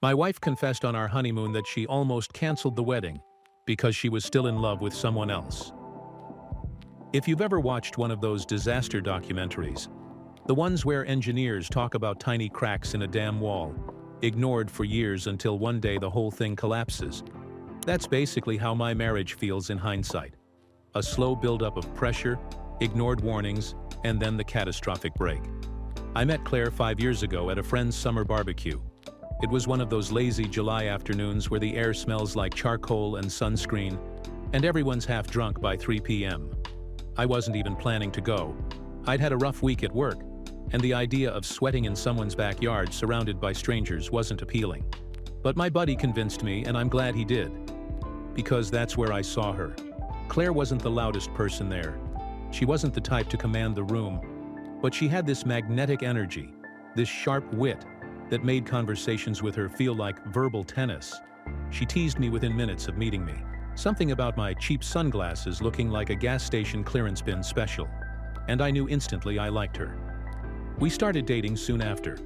My wife confessed on our honeymoon that she almost canceled the wedding because she was still in love with someone else. If you've ever watched one of those disaster documentaries, the ones where engineers talk about tiny cracks in a dam wall, ignored for years until one day the whole thing collapses, that's basically how my marriage feels in hindsight. A slow buildup of pressure, ignored warnings, and then the catastrophic break. I met Claire 5 years ago at a friend's summer barbecue. It was one of those lazy July afternoons where the air smells like charcoal and sunscreen, and everyone's half drunk by 3 p.m. I wasn't even planning to go. I'd had a rough week at work, and the idea of sweating in someone's backyard surrounded by strangers wasn't appealing. But my buddy convinced me, and I'm glad he did. Because that's where I saw her. Claire wasn't the loudest person there. She wasn't the type to command the room, but she had this magnetic energy, this sharp wit, that made conversations with her feel like verbal tennis. She teased me within minutes of meeting me. Something about my cheap sunglasses looking like a gas station clearance bin special. And I knew instantly I liked her. We started dating soon after.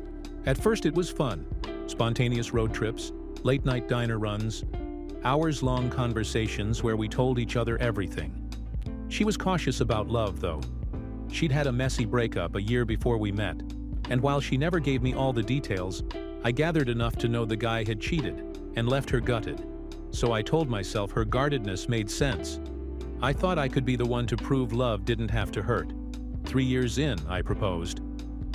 At first it was fun. Spontaneous road trips, late-night diner runs, hours-long conversations where we told each other everything. She was cautious about love, though. She'd had a messy breakup a year before we met, and while she never gave me all the details, I gathered enough to know the guy had cheated and left her gutted. So I told myself her guardedness made sense. I thought I could be the one to prove love didn't have to hurt. 3 years in, I proposed.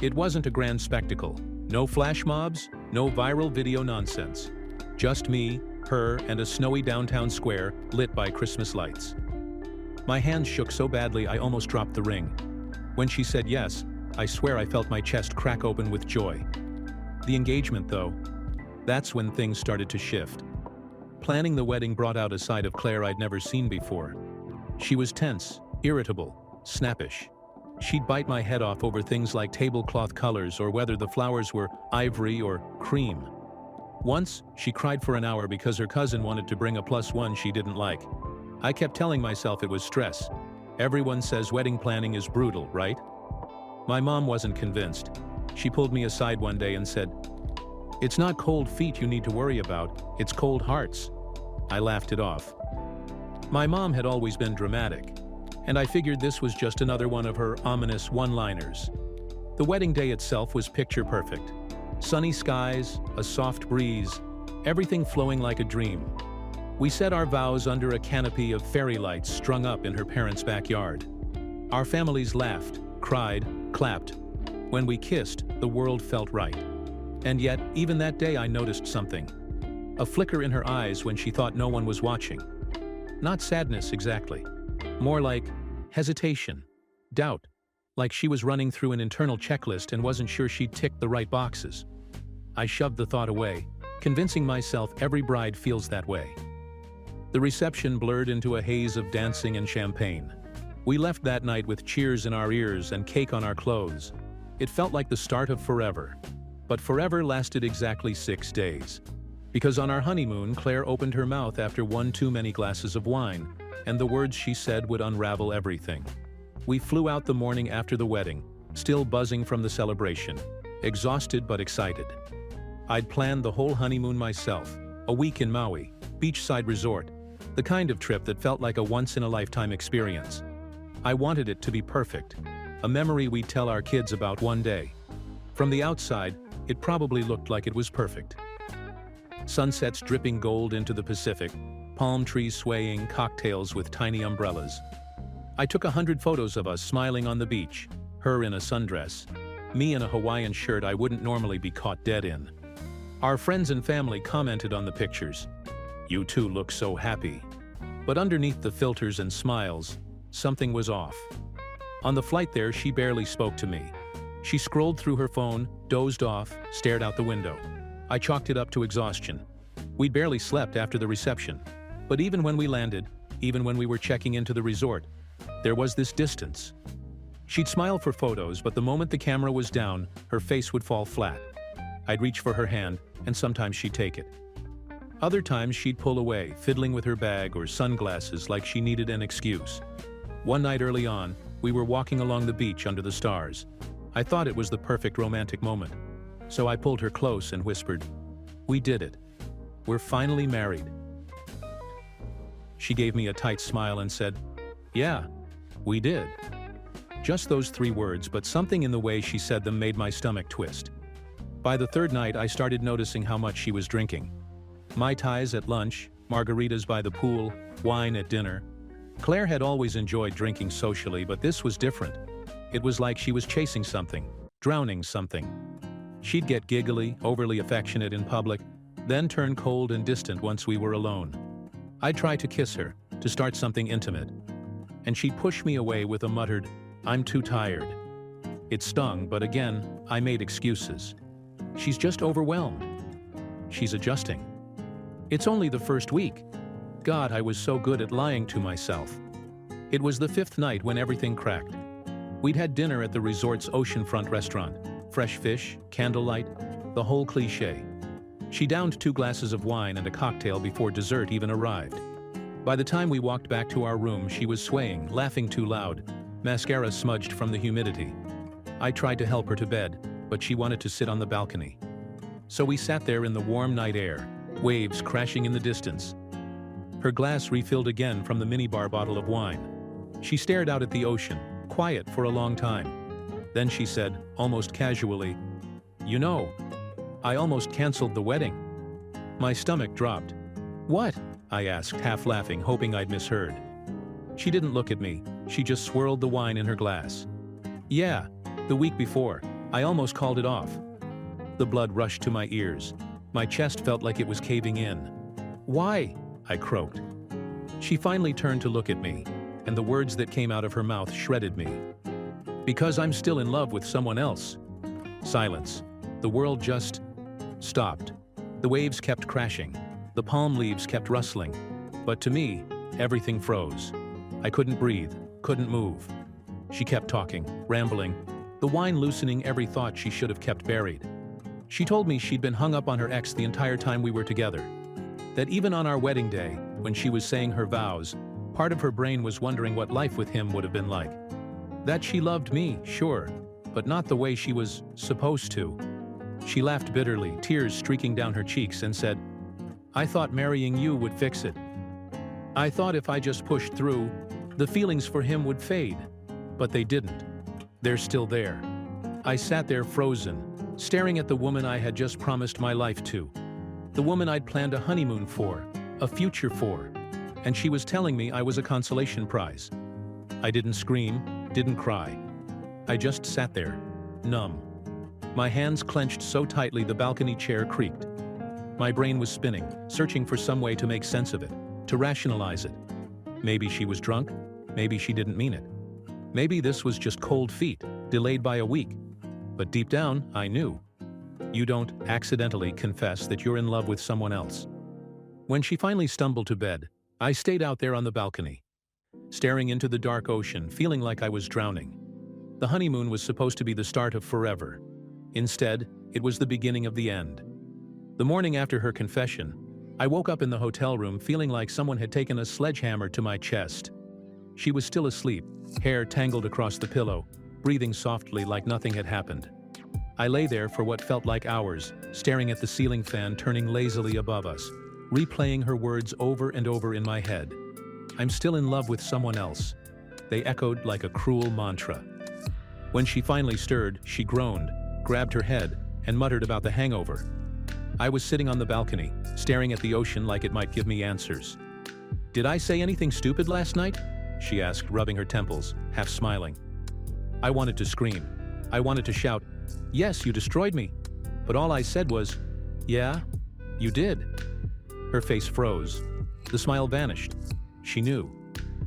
It wasn't a grand spectacle. No flash mobs, no viral video nonsense. Just me, her, and a snowy downtown square lit by Christmas lights. My hands shook so badly I almost dropped the ring. When she said yes, I swear I felt my chest crack open with joy. The engagement, though, that's when things started to shift. Planning the wedding brought out a side of Claire I'd never seen before. She was tense, irritable, snappish. She'd bite my head off over things like tablecloth colors or whether the flowers were ivory or cream. Once, she cried for an hour because her cousin wanted to bring a +1 she didn't like. I kept telling myself it was stress. Everyone says wedding planning is brutal, right? My mom wasn't convinced. She pulled me aside one day and said, "It's not cold feet you need to worry about, it's cold hearts." I laughed it off. My mom had always been dramatic, and I figured this was just another one of her ominous one-liners. The wedding day itself was picture perfect. Sunny skies, a soft breeze, everything flowing like a dream. We said our vows under a canopy of fairy lights strung up in her parents' backyard. Our families laughed, cried, clapped. When we kissed, the world felt right. And yet, even that day I noticed something. A flicker in her eyes when she thought no one was watching. Not sadness exactly. More like hesitation, doubt, like she was running through an internal checklist and wasn't sure she'd ticked the right boxes. I shoved the thought away, convincing myself every bride feels that way. The reception blurred into a haze of dancing and champagne. We left that night with cheers in our ears and cake on our clothes. It felt like the start of forever. But forever lasted exactly 6 days. Because on our honeymoon, Claire opened her mouth after one too many glasses of wine, and the words she said would unravel everything. We flew out the morning after the wedding, still buzzing from the celebration, exhausted but excited. I'd planned the whole honeymoon myself, a week in Maui, beachside resort, the kind of trip that felt like a once-in-a-lifetime experience. I wanted it to be perfect, a memory we'd tell our kids about one day. From the outside, it probably looked like it was perfect. Sunsets dripping gold into the Pacific, palm trees swaying, cocktails with tiny umbrellas. I took 100 photos of us smiling on the beach, her in a sundress, me in a Hawaiian shirt I wouldn't normally be caught dead in. Our friends and family commented on the pictures. "You two look so happy." But underneath the filters and smiles, something was off. On the flight there, she barely spoke to me. She scrolled through her phone, dozed off, stared out the window. I chalked it up to exhaustion. We'd barely slept after the reception. But even when we landed, even when we were checking into the resort, there was this distance. She'd smile for photos, but the moment the camera was down, her face would fall flat. I'd reach for her hand, and sometimes she'd take it. Other times she'd pull away, fiddling with her bag or sunglasses like she needed an excuse. One night early on, we were walking along the beach under the stars. I thought it was the perfect romantic moment. So I pulled her close and whispered, We did it. We're finally married." She gave me a tight smile and said, "Yeah, we did." Just those 3 words, but something in the way she said them made my stomach twist. By the 3rd night, I started noticing how much she was drinking. Mai Tais at lunch, margaritas by the pool, wine at dinner. Claire had always enjoyed drinking socially, but this was different. It was like she was chasing something, drowning something. She'd get giggly, overly affectionate in public, then turn cold and distant once we were alone. I'd try to kiss her, to start something intimate, and she'd push me away with a muttered, "I'm too tired." It stung, but again, I made excuses. She's just overwhelmed. She's adjusting. It's only the 1st week. God, I was so good at lying to myself. It was the 5th night when everything cracked. We'd had dinner at the resort's oceanfront restaurant. Fresh fish, candlelight, the whole cliché. She downed 2 glasses of wine and a cocktail before dessert even arrived. By the time we walked back to our room, she was swaying, laughing too loud, mascara smudged from the humidity. I tried to help her to bed, but she wanted to sit on the balcony. So we sat there in the warm night air, waves crashing in the distance. Her glass refilled again from the minibar bottle of wine. She stared out at the ocean, quiet for a long time. Then she said, almost casually, "You know, I almost canceled the wedding." My stomach dropped. "What?" I asked, half laughing, hoping I'd misheard. She didn't look at me. She just swirled the wine in her glass. "Yeah, the week before. I almost called it off." The blood rushed to my ears. My chest felt like it was caving in. "Why?" I croaked. She finally turned to look at me, and the words that came out of her mouth shredded me. "Because I'm still in love with someone else." Silence. The world just stopped. The waves kept crashing. The palm leaves kept rustling. But to me, everything froze. I couldn't breathe, couldn't move. She kept talking, rambling, the wine loosening every thought she should have kept buried. She told me she'd been hung up on her ex the entire time we were together. That even on our wedding day, when she was saying her vows, part of her brain was wondering what life with him would have been like. That she loved me, sure, but not the way she was supposed to. She laughed bitterly, tears streaking down her cheeks, and said, "I thought marrying you would fix it. I thought if I just pushed through, the feelings for him would fade. But they didn't. They're still there." I sat there frozen, staring at the woman I had just promised my life to. The woman I'd planned a honeymoon for, a future for. And she was telling me I was a consolation prize. I didn't scream, didn't cry. I just sat there, numb. My hands clenched so tightly the balcony chair creaked. My brain was spinning, searching for some way to make sense of it, to rationalize it. Maybe she was drunk, maybe she didn't mean it. Maybe this was just cold feet, delayed by a week. But deep down, I knew. You don't accidentally confess that you're in love with someone else. When she finally stumbled to bed, I stayed out there on the balcony, staring into the dark ocean, feeling like I was drowning. The honeymoon was supposed to be the start of forever. Instead, it was the beginning of the end. The morning after her confession, I woke up in the hotel room feeling like someone had taken a sledgehammer to my chest. She was still asleep, hair tangled across the pillow, breathing softly like nothing had happened. I lay there for what felt like hours, staring at the ceiling fan turning lazily above us, replaying her words over and over in my head. "I'm still in love with someone else." They echoed like a cruel mantra. When she finally stirred, she groaned, grabbed her head, and muttered about the hangover. I was sitting on the balcony, staring at the ocean like it might give me answers. "Did I say anything stupid last night?" she asked, rubbing her temples, half smiling. I wanted to scream. I wanted to shout, "Yes, you destroyed me." But all I said was, "Yeah, you did." Her face froze. The smile vanished. She knew.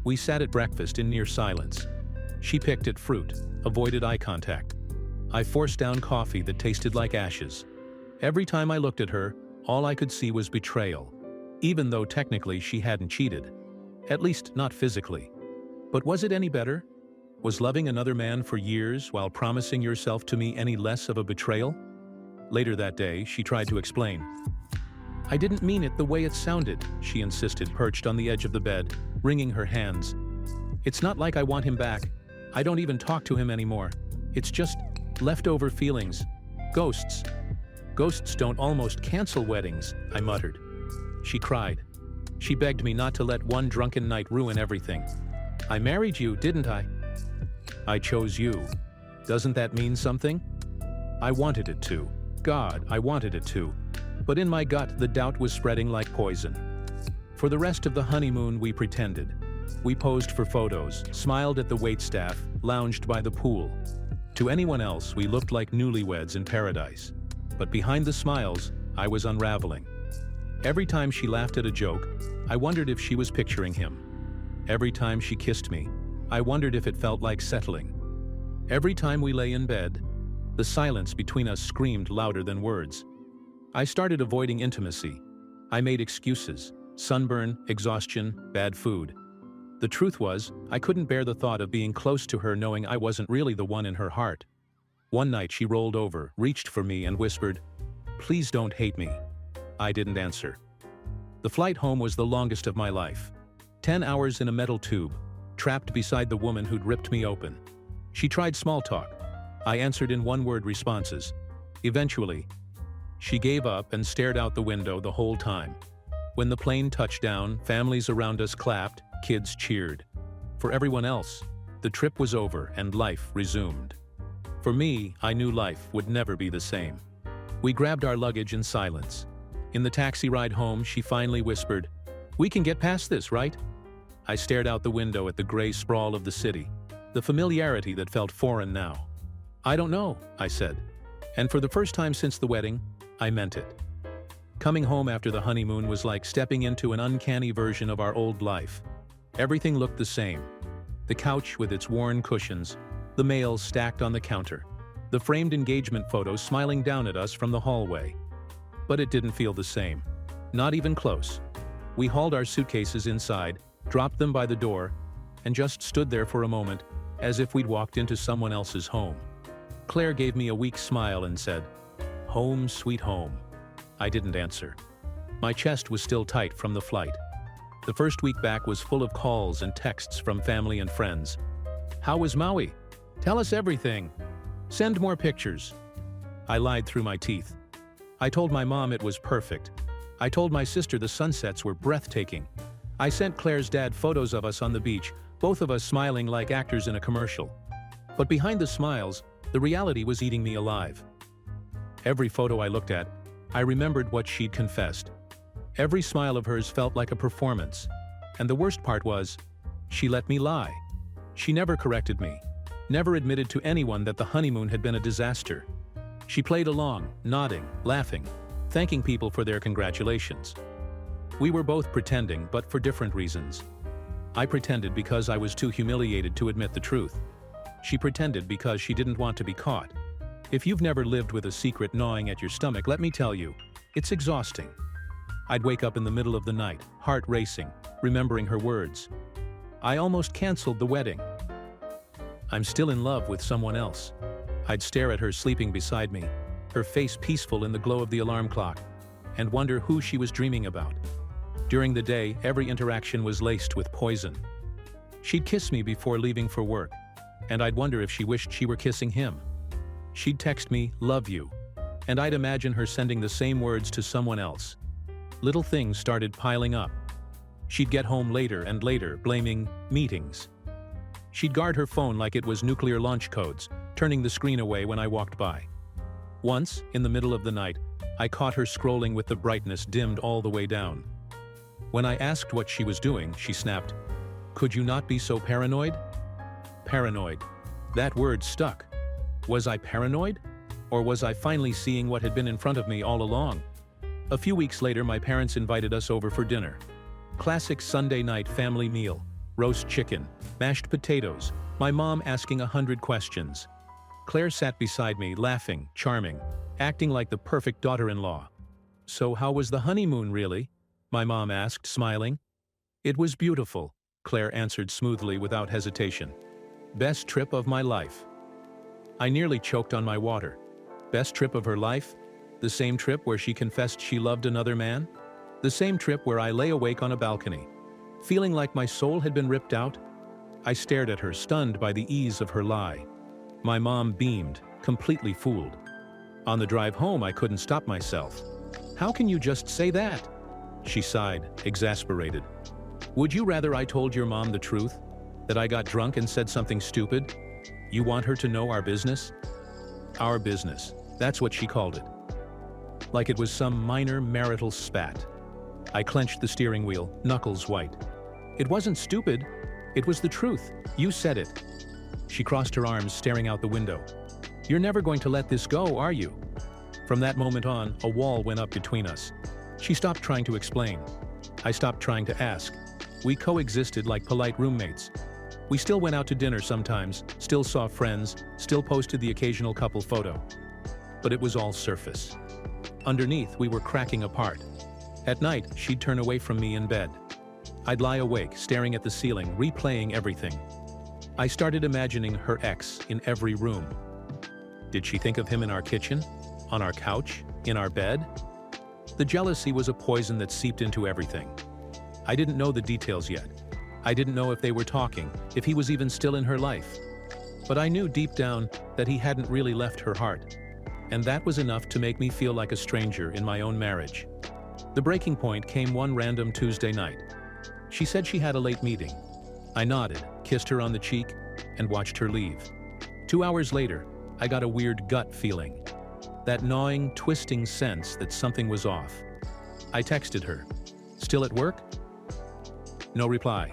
We sat at breakfast in near silence. She picked at fruit, avoided eye contact. I forced down coffee that tasted like ashes. Every time I looked at her, all I could see was betrayal, even though technically she hadn't cheated. At least not physically. But was it any better? Was loving another man for years while promising yourself to me any less of a betrayal? Later that day, she tried to explain. "I didn't mean it the way it sounded," she insisted, perched on the edge of the bed, wringing her hands. "It's not like I want him back. I don't even talk to him anymore. It's just leftover feelings. Ghosts." Ghosts don't almost cancel weddings, I muttered. She cried. She begged me not to let one drunken night ruin everything. I married you, didn't I? I chose you. Doesn't that mean something? I wanted it to. God, I wanted it to. But in my gut, the doubt was spreading like poison. For the rest of the honeymoon, we pretended. We posed for photos, smiled at the waitstaff, lounged by the pool. To anyone else, we looked like newlyweds in paradise. But behind the smiles, I was unraveling. Every time she laughed at a joke, I wondered if she was picturing him. Every time she kissed me, I wondered if it felt like settling. Every time we lay in bed, the silence between us screamed louder than words. I started avoiding intimacy. I made excuses: sunburn, exhaustion, bad food. The truth was, I couldn't bear the thought of being close to her knowing I wasn't really the one in her heart. One night she rolled over, reached for me and whispered, "Please don't hate me." I didn't answer. The flight home was the longest of my life. 10 hours in a metal tube, trapped beside the woman who'd ripped me open. She tried small talk. I answered in one-word responses. Eventually, she gave up and stared out the window the whole time. When the plane touched down, families around us clapped, kids cheered. For everyone else, the trip was over and life resumed. For me, I knew life would never be the same. We grabbed our luggage in silence. In the taxi ride home, she finally whispered, "We can get past this, right?" I stared out the window at the gray sprawl of the city, the familiarity that felt foreign now. "I don't know," I said. And for the first time since the wedding, I meant it. Coming home after the honeymoon was like stepping into an uncanny version of our old life. Everything looked the same. The couch with its worn cushions, the mail stacked on the counter, the framed engagement photos smiling down at us from the hallway. But it didn't feel the same. Not even close. We hauled our suitcases inside, dropped them by the door, and just stood there for a moment, as if we'd walked into someone else's home. Claire gave me a weak smile and said, "Home, sweet home." I didn't answer. My chest was still tight from the flight. The first week back was full of calls and texts from family and friends. "How was Maui? Tell us everything. Send more pictures." I lied through my teeth. I told my mom it was perfect. I told my sister the sunsets were breathtaking. I sent Claire's dad photos of us on the beach, both of us smiling like actors in a commercial. But behind the smiles, the reality was eating me alive. Every photo I looked at, I remembered what she'd confessed. Every smile of hers felt like a performance. And the worst part was, she let me lie. She never corrected me, never admitted to anyone that the honeymoon had been a disaster. She played along, nodding, laughing, thanking people for their congratulations. We were both pretending, but for different reasons. I pretended because I was too humiliated to admit the truth. She pretended because she didn't want to be caught. If you've never lived with a secret gnawing at your stomach, let me tell you, it's exhausting. I'd wake up in the middle of the night, heart racing, remembering her words. "I almost canceled the wedding. I'm still in love with someone else." I'd stare at her sleeping beside me, her face peaceful in the glow of the alarm clock, and wonder who she was dreaming about. During the day, every interaction was laced with poison. She'd kiss me before leaving for work, and I'd wonder if she wished she were kissing him. She'd text me, "Love you," and I'd imagine her sending the same words to someone else. Little things started piling up. She'd get home later and later, blaming meetings. She'd guard her phone like it was nuclear launch codes, turning the screen away when I walked by. Once, in the middle of the night, I caught her scrolling with the brightness dimmed all the way down. When I asked what she was doing, she snapped, "Could you not be so paranoid?" Paranoid. That word stuck. Was I paranoid? Or was I finally seeing what had been in front of me all along? A few weeks later, my parents invited us over for dinner. Classic Sunday night family meal. Roast chicken, mashed potatoes, my mom asking 100 questions. Claire sat beside me, laughing, charming, acting like the perfect daughter-in-law. "So how was the honeymoon, really?" my mom asked, smiling. "It was beautiful," Claire answered smoothly without hesitation. "Best trip of my life." I nearly choked on my water. Best trip of her life? The same trip where she confessed she loved another man? The same trip where I lay awake on a balcony, feeling like my soul had been ripped out? I stared at her, stunned by the ease of her lie. My mom beamed, completely fooled. On the drive home, I couldn't stop myself. "How can you just say that?" She sighed, exasperated. "Would you rather I told your mom the truth? That I got drunk and said something stupid? You want her to know our business?" Our business. That's what she called it. Like it was some minor marital spat. I clenched the steering wheel, knuckles white. "It wasn't stupid. It was the truth. You said it." She crossed her arms, staring out the window. "You're never going to let this go, are you?" From that moment on, a wall went up between us. She stopped trying to explain. I stopped trying to ask. We coexisted like polite roommates. We still went out to dinner sometimes, still saw friends, still posted the occasional couple photo. But it was all surface. Underneath, we were cracking apart. At night, she'd turn away from me in bed. I'd lie awake, staring at the ceiling, replaying everything. I started imagining her ex in every room. Did she think of him in our kitchen? On our couch? In our bed? The jealousy was a poison that seeped into everything. I didn't know the details yet. I didn't know if they were talking, if he was even still in her life. But I knew deep down that he hadn't really left her heart. And that was enough to make me feel like a stranger in my own marriage. The breaking point came one random Tuesday night. She said she had a late meeting. I nodded, kissed her on the cheek, and watched her leave. 2 hours later, I got a weird gut feeling. That gnawing, twisting sense that something was off. I texted her. "Still at work?" No reply.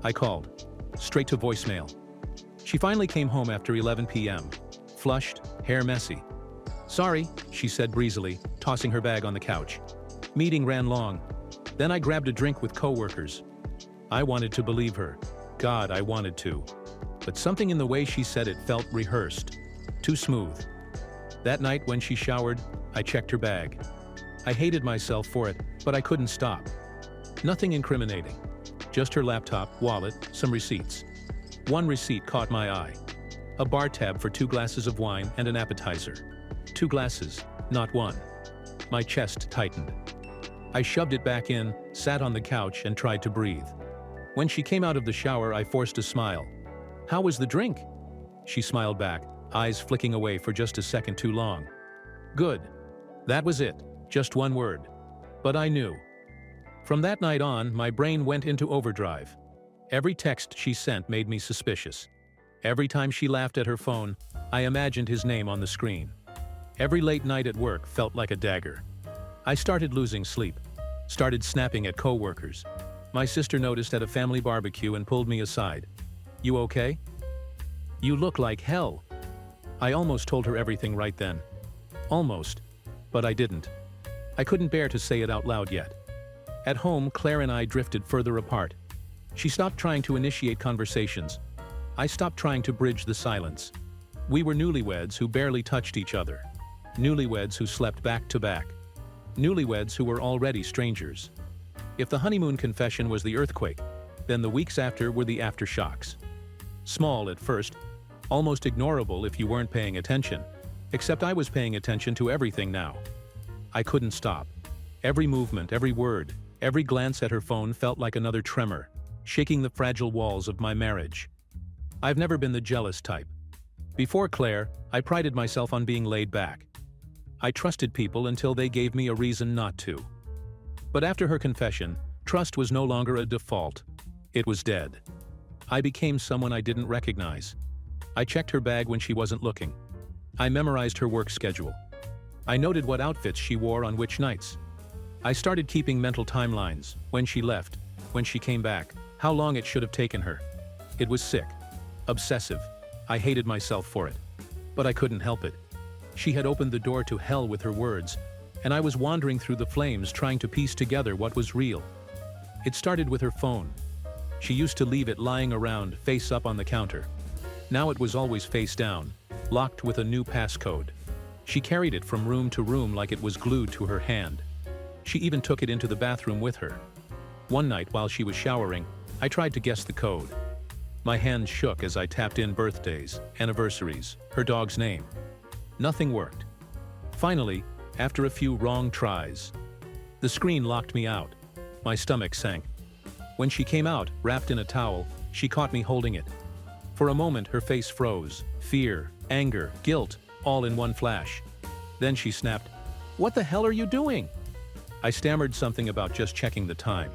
I called. Straight to voicemail. She finally came home after 11 p.m. Flushed, hair messy. "Sorry," she said breezily, tossing her bag on the couch. "Meeting ran long. Then I grabbed a drink with coworkers." I wanted to believe her. God, I wanted to. But something in the way she said it felt rehearsed. Too smooth. That night when she showered, I checked her bag. I hated myself for it, but I couldn't stop. Nothing incriminating. Just her laptop, wallet, some receipts. One receipt caught my eye. A bar tab for 2 glasses of wine and an appetizer. 2 glasses, not one. My chest tightened. I shoved it back in, sat on the couch, and tried to breathe. When she came out of the shower, I forced a smile. "How was the drink?" She smiled back, eyes flicking away for just a second too long. "Good." That was it, just one word. But I knew. From that night on, my brain went into overdrive. Every text she sent made me suspicious. Every time she laughed at her phone, I imagined his name on the screen. Every late night at work felt like a dagger. I started losing sleep. Started snapping at coworkers. My sister noticed at a family barbecue and pulled me aside. "You okay?" "You look like hell." I almost told her everything right then. Almost. But I didn't. I couldn't bear to say it out loud yet. At home, Claire and I drifted further apart. She stopped trying to initiate conversations. I stopped trying to bridge the silence. We were newlyweds who barely touched each other. Newlyweds who slept back to back. Newlyweds who were already strangers. If the honeymoon confession was the earthquake, then the weeks after were the aftershocks. Small at first, almost ignorable if you weren't paying attention, except I was paying attention to everything now. I couldn't stop. Every movement, every word, every glance at her phone felt like another tremor, shaking the fragile walls of my marriage. I've never been the jealous type. Before Claire, I prided myself on being laid back. I trusted people until they gave me a reason not to. But after her confession, trust was no longer a default. It was dead. I became someone I didn't recognize. I checked her bag when she wasn't looking. I memorized her work schedule. I noted what outfits she wore on which nights. I started keeping mental timelines, when she left, when she came back, how long it should have taken her. It was sick. Obsessive. I hated myself for it. But I couldn't help it. She had opened the door to hell with her words, and I was wandering through the flames trying to piece together what was real. It started with her phone. She used to leave it lying around, face up on the counter. Now it was always face down, locked with a new passcode. She carried it from room to room like it was glued to her hand. She even took it into the bathroom with her. One night while she was showering, I tried to guess the code. My hands shook as I tapped in birthdays, anniversaries, her dog's name. Nothing worked. Finally, after a few wrong tries, the screen locked me out. My stomach sank. When she came out, wrapped in a towel, she caught me holding it. For a moment, her face froze. Fear, anger, guilt, all in one flash. Then she snapped, "What the hell are you doing?" I stammered something about just checking the time.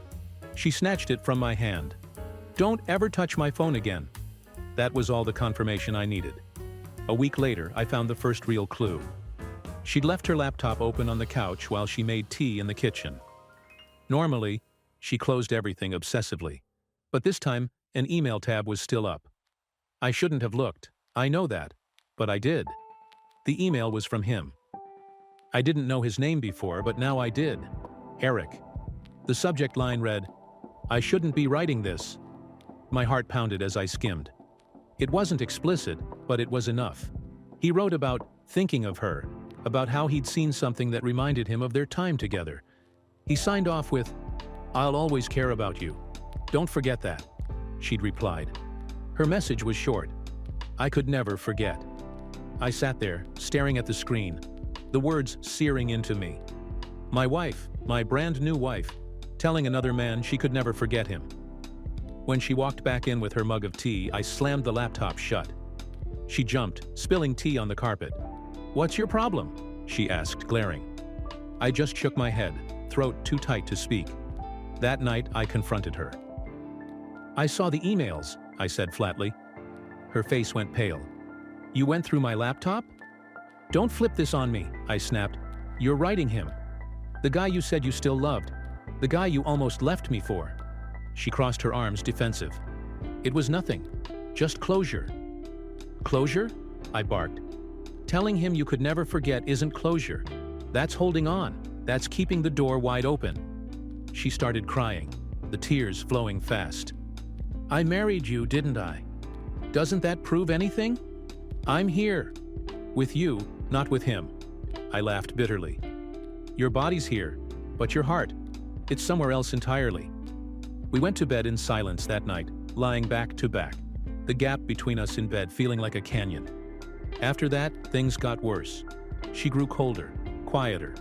She snatched it from my hand. "Don't ever touch my phone again." That was all the confirmation I needed. A week later, I found the first real clue. She'd left her laptop open on the couch while she made tea in the kitchen. Normally, she closed everything obsessively. But this time, an email tab was still up. I shouldn't have looked, I know that, but I did. The email was from him. I didn't know his name before, but now I did. Eric. The subject line read, "I shouldn't be writing this." My heart pounded as I skimmed. It wasn't explicit, but it was enough. He wrote about thinking of her, about how he'd seen something that reminded him of their time together. He signed off with, "I'll always care about you. Don't forget that," she'd replied. Her message was short. I could never forget. I sat there, staring at the screen, the words searing into me. My wife, my brand new wife, telling another man she could never forget him. When she walked back in with her mug of tea, I slammed the laptop shut. She jumped, spilling tea on the carpet. "What's your problem?" she asked, glaring. I just shook my head, throat too tight to speak. That night, I confronted her. "I saw the emails," I said flatly. Her face went pale. "You went through my laptop?" "Don't flip this on me," I snapped. "You're writing him. The guy you said you still loved. The guy you almost left me for." She crossed her arms, defensive. "It was nothing. Just closure." "Closure?" I barked. "Telling him you could never forget isn't closure. That's holding on. That's keeping the door wide open." She started crying, the tears flowing fast. "I married you, didn't I? Doesn't that prove anything? I'm here. With you, not with him." I laughed bitterly. "Your body's here, but your heart, it's somewhere else entirely." We went to bed in silence that night, lying back to back, the gap between us in bed feeling like a canyon. After that, things got worse. She grew colder, quieter.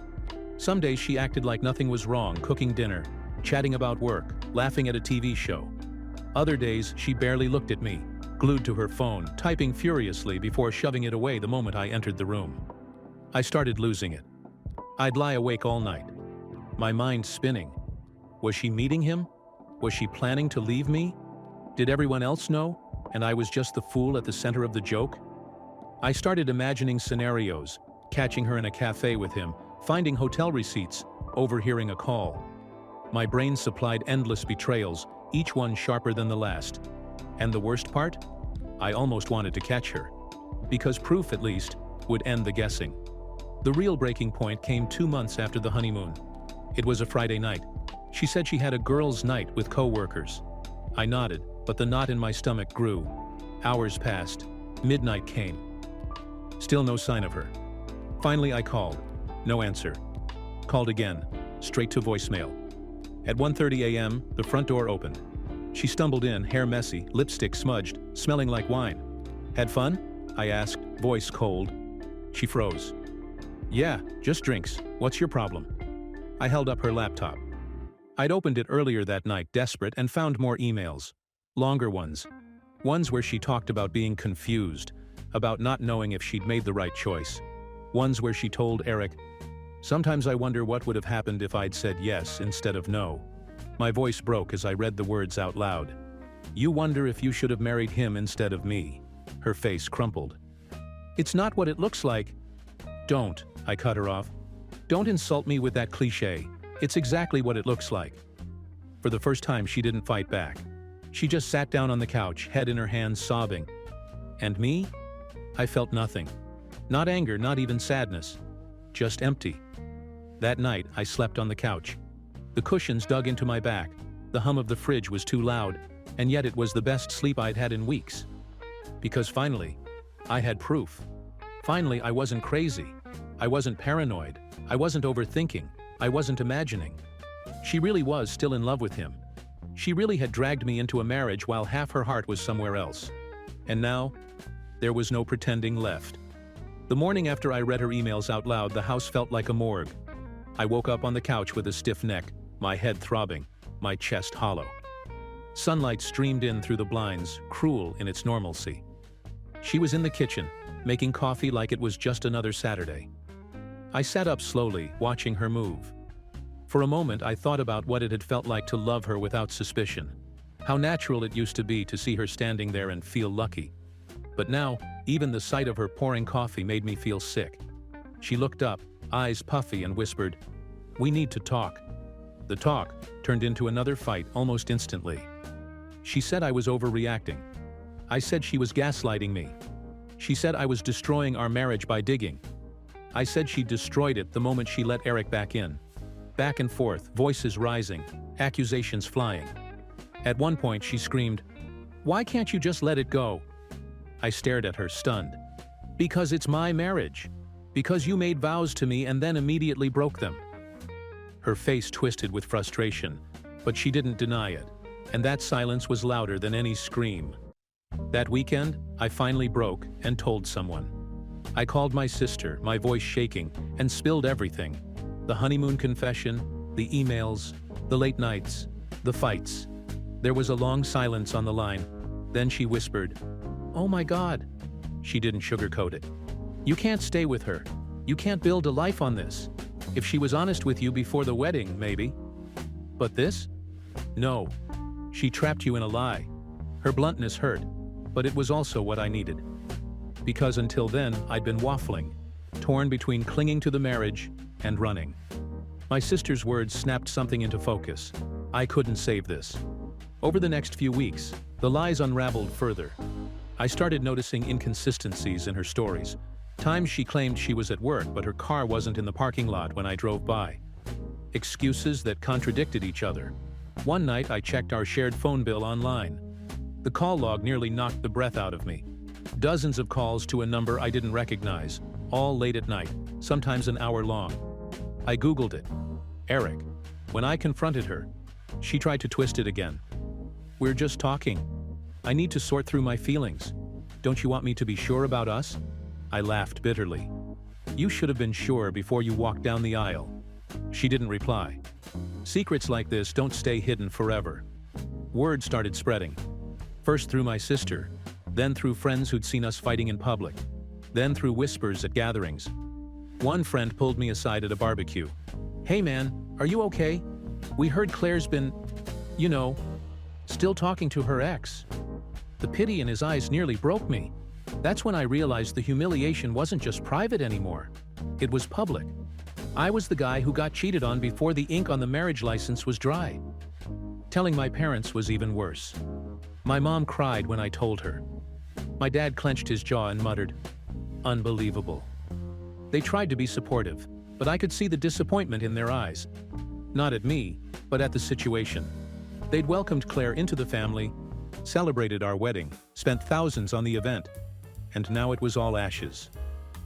Some days she acted like nothing was wrong, cooking dinner, chatting about work, laughing at a TV show. Other days, she barely looked at me, glued to her phone, typing furiously before shoving it away the moment I entered the room. I started losing it. I'd lie awake all night, my mind spinning. Was she meeting him? Was she planning to leave me? Did everyone else know, and I was just the fool at the center of the joke? I started imagining scenarios, catching her in a cafe with him, finding hotel receipts, overhearing a call. My brain supplied endless betrayals, each one sharper than the last. And the worst part? I almost wanted to catch her. Because proof, at least, would end the guessing. The real breaking point came 2 months after the honeymoon. It was a Friday night. She said she had a girls' night with co-workers. I nodded, but the knot in my stomach grew. Hours passed. Midnight came. Still no sign of her. Finally, I called. No answer. Called again, straight to voicemail. At 1:30 a.m., the front door opened. She stumbled in, hair messy, lipstick smudged, smelling like wine. "Had fun?" I asked, voice cold. She froze. "Yeah, just drinks. What's your problem?" I held up her laptop. I'd opened it earlier that night, desperate, and found more emails. Longer ones. Ones where she talked about being confused, about not knowing if she'd made the right choice. Ones where she told Eric, "Sometimes I wonder what would have happened if I'd said yes instead of no." My voice broke as I read the words out loud. "You wonder if you should have married him instead of me." Her face crumpled. "It's not what it looks like." "Don't," I cut her off. "Don't insult me with that cliché. It's exactly what it looks like." For the first time, she didn't fight back. She just sat down on the couch, head in her hands, sobbing. And me? I felt nothing. Not anger, not even sadness. Just empty. That night, I slept on the couch. The cushions dug into my back. The hum of the fridge was too loud, and yet it was the best sleep I'd had in weeks. Because finally, I had proof. Finally, I wasn't crazy. I wasn't paranoid. I wasn't overthinking. I wasn't imagining. She really was still in love with him. She really had dragged me into a marriage while half her heart was somewhere else. And now, there was no pretending left. The morning after I read her emails out loud, the house felt like a morgue. I woke up on the couch with a stiff neck, my head throbbing, my chest hollow. Sunlight streamed in through the blinds, cruel in its normalcy. She was in the kitchen, making coffee like it was just another Saturday. I sat up slowly, watching her move. For a moment I thought about what it had felt like to love her without suspicion. How natural it used to be to see her standing there and feel lucky. But now, even the sight of her pouring coffee made me feel sick. She looked up, eyes puffy, and whispered, "We need to talk." The talk turned into another fight almost instantly. She said I was overreacting. I said she was gaslighting me. She said I was destroying our marriage by digging. I said she destroyed it the moment she let Eric back in. Back and forth, voices rising, accusations flying. At one point she screamed, "Why can't you just let it go?" I stared at her, stunned. "Because it's my marriage. Because you made vows to me and then immediately broke them." Her face twisted with frustration, but she didn't deny it, and that silence was louder than any scream. That weekend, I finally broke and told someone. I called my sister, my voice shaking, and spilled everything. The honeymoon confession, the emails, the late nights, the fights. There was a long silence on the line. Then she whispered, "Oh my God." She didn't sugarcoat it. "You can't stay with her. You can't build a life on this. If she was honest with you before the wedding, maybe. But this? No. She trapped you in a lie." Her bluntness hurt, but it was also what I needed. Because until then, I'd been waffling, torn between clinging to the marriage and running. My sister's words snapped something into focus. I couldn't save this. Over the next few weeks, the lies unraveled further. I started noticing inconsistencies in her stories. Times she claimed she was at work, but her car wasn't in the parking lot when I drove by. Excuses that contradicted each other. One night I checked our shared phone bill online. The call log nearly knocked the breath out of me. Dozens of calls to a number I didn't recognize, all late at night, sometimes an hour long. I Googled it. Eric. When I confronted her, she tried to twist it again. "We're just talking. I need to sort through my feelings. Don't you want me to be sure about us?" I laughed bitterly. "You should have been sure before you walked down the aisle." She didn't reply. Secrets like this don't stay hidden forever. Word started spreading. First through my sister, then through friends who'd seen us fighting in public, then through whispers at gatherings. One friend pulled me aside at a barbecue. "Hey man, are you okay? We heard Claire's been, still talking to her ex." The pity in his eyes nearly broke me. That's when I realized the humiliation wasn't just private anymore. It was public. I was the guy who got cheated on before the ink on the marriage license was dry. Telling my parents was even worse. My mom cried when I told her. My dad clenched his jaw and muttered, "Unbelievable." They tried to be supportive, but I could see the disappointment in their eyes. Not at me, but at the situation. They'd welcomed Claire into the family, celebrated our wedding, spent thousands on the event, and now it was all ashes.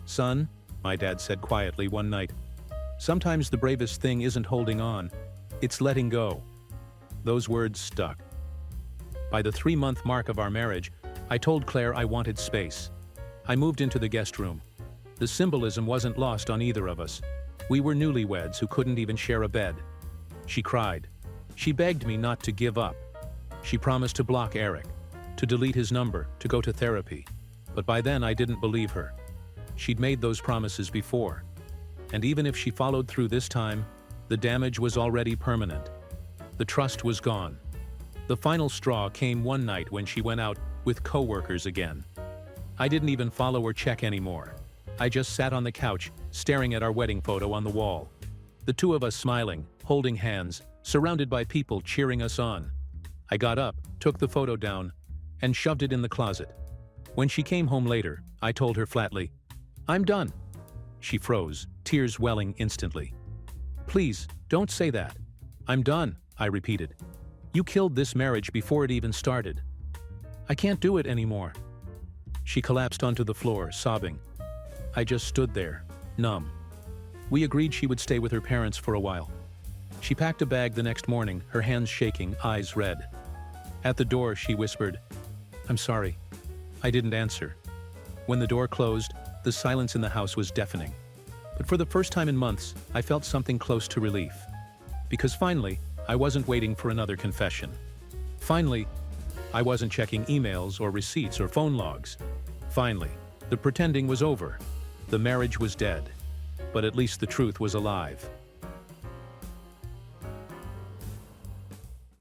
"Son," my dad said quietly one night, "sometimes the bravest thing isn't holding on, it's letting go." Those words stuck. By the 3-month mark of our marriage, I told Claire I wanted space. I moved into the guest room. The symbolism wasn't lost on either of us. We were newlyweds who couldn't even share a bed. She cried. She begged me not to give up. She promised to block Eric, to delete his number, to go to therapy. But by then I didn't believe her. She'd made those promises before. And even if she followed through this time, the damage was already permanent. The trust was gone. The final straw came one night when she went out with coworkers again. I didn't even follow or check anymore. I just sat on the couch, staring at our wedding photo on the wall. The two of us smiling, holding hands, surrounded by people cheering us on. I got up, took the photo down, and shoved it in the closet. When she came home later, I told her flatly, "I'm done." She froze, tears welling instantly. "Please, don't say that." "I'm done," I repeated. "You killed this marriage before it even started. I can't do it anymore." She collapsed onto the floor, sobbing. I just stood there, numb. We agreed she would stay with her parents for a while. She packed a bag the next morning, her hands shaking, eyes red. At the door, she whispered, "I'm sorry." I didn't answer. When the door closed, the silence in the house was deafening. But for the first time in months, I felt something close to relief. Because finally, I wasn't waiting for another confession. Finally, I wasn't checking emails or receipts or phone logs. Finally, the pretending was over. The marriage was dead. but at least the truth was alive.